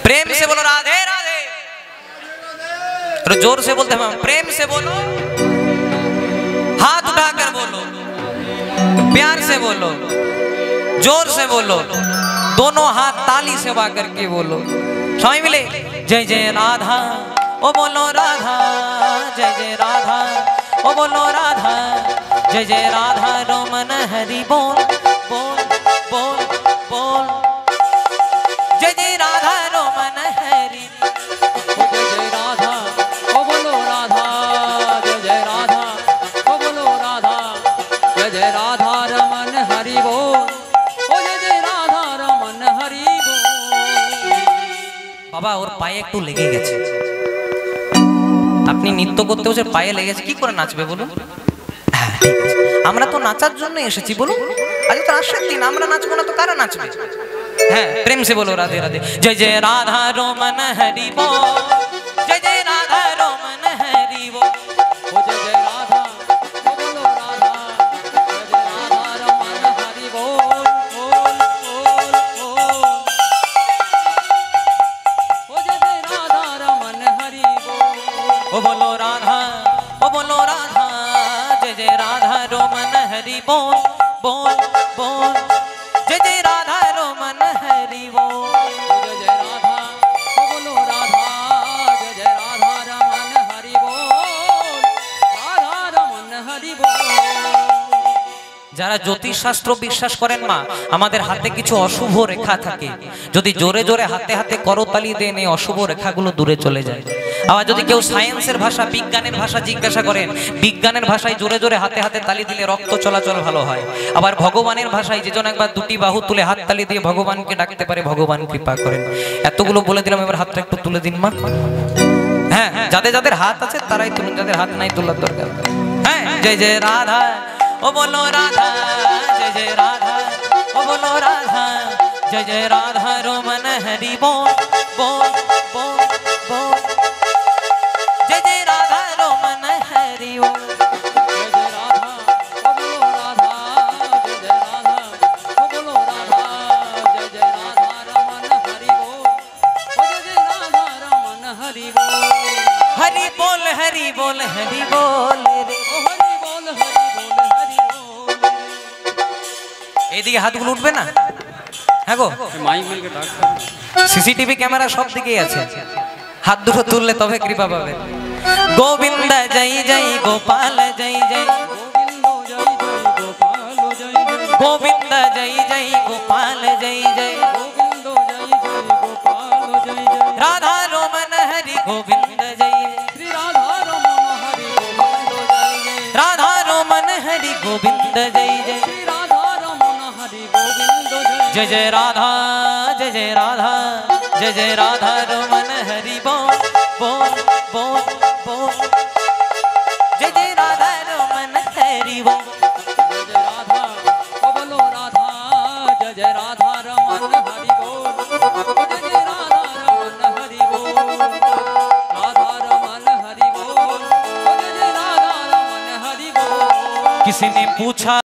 प्रेम से बोलो राधे राधे। तो जोर से बोलते हैं, प्रेम से बोलो, हाथ उठाकर बोलो, प्यार से बोलो, जोर से बोलो, दोनों हाथ ताली से बा करके बोलो। स्वामी मिले। जय जय राधा ओ बोलो राधा, जय जय राधा ओ बोलो राधा, जय जय राधा रमन हरि बोल बोल बोल बोल, जय जय राधा रमन हरि। जय जय राधा ओ बोलो राधा, जय जय राधा ओ बोलो राधा, जय जय राधा रमन हरि बोल, ओ जय जय राधा रमन हरि बोल। बाबा ওর পায়ে একটু লেগে গেছে, আপনি নৃত্য করতে বসে পায়ে লেগেছে, কি করে নাচবে বলুন? হ্যাঁ ঠিক আছে, আমরা তো নাচার জন্য এসেছি বলুন, আজ তো আসার দিন, আমরা নাচবো না তো কারা নাচবে? হ্যাঁ প্রেম সে বলো রাধে রাধে। জয় জয় রাধা রমন হরি बोल, जय जय राधा रमन हरि बोल, ओ जय जय राधा ओ बोलो राधा, जय जय राधा रमन हरि बोल बोल बोल बोल, ओ जय जय राधा रमन हरि बोल। ओ बोलो राधा ओ बोलो राधा, जय जय राधा रमन हरि बोल बोल बोल, जय जय राधा रमन हरि बोल, जय जय राधा ओ बोलो राधा, जय जय राधा रमन हरि बोल, राधा रमन हरि बोल। যারা জ্যোতিষ শাস্ত্র বিশ্বাস করেন মা, আমাদের হাতে কিছু অশুভ রেখা থাকে, যদি জোরে জোরে হাতে হাতে করতালি দেন এই অশুভ রেখাগুলো দূরে চলে যায়। আবার যদি কেউ সায়েন্সের ভাষা বিজ্ঞানের ভাষা জিজ্ঞাসা করেন, বিজ্ঞানের ভাষায় জোরে জোরে হাতে হাতে তালি দিলে রক্ত চলাচল ভালো হয়। আবার ভগবানের ভাষায় যেজন একবার দুটি বাহু তুলে হাত তালি দিয়ে ভগবানকে ডাকতে পারে, ভগবান কৃপা করেন। এতগুলো বলে দিলাম, এবার হাতটা একটু তুলে দিন মা। হ্যাঁ যাদের যাদের হাত আছে তারাই তুলুন, যাদের হাত নাই তোলার দরকার। হ্যাঁ জয় জয় রাধা ओ बोलो राधा, जय जय राधा ओ बोलो राधा, जय जय राधा रमन हरि बोल बोल बोल बोल, जय जय राधा रमन हरि बोल, जय जय राधा ओ बोलो राधा, जय जय राधा ओ बोलो राधा, जय जय राधा रमन हरि बोल, ओ जय जय राधा रमन हरि बोल। हरि बोल हरि बोल हरि बोल रे, ओ हरि बोल हरि बोल हरि बोल। এইদিকে হাতগুলো উঠবে না? হ্যাঁ গো, মাইক মিলকে ডাক্তার সিসিটিভি ক্যামেরা সব দিকেই আছে, হাত দুটো তুললে তবে কৃপা পাবে। গোবিন্দ জয় জয় গোপাল জয় জয়, গোবিন্দ জয় জয় গোপাল জয় জয়, गोविंद जय जय गोपाल जय जय, गोविंद जय जय गोपाल जय जय, राधा रमन हरि गोविंद जय, श्री राधा रमन हरि गोविंद जय जय, राधा रमन हरि गोविंद जय जय, श्री राधा रमन हरि गोविंद जय जय जय राधा जय जय राधा, जय जय राधा रमन हरि बोल बोल बोल बोल, जय जय राधा रमन हरि बोल। जय जय राधा ओ बोलो राधा, जय जय राधा रमन हरि बोल, ओ जय जय राधा रमन हरि बोल, राधा रमन हरि बोल, ओ जय जय राधा रमन हरि बोल। किसी ने पूछा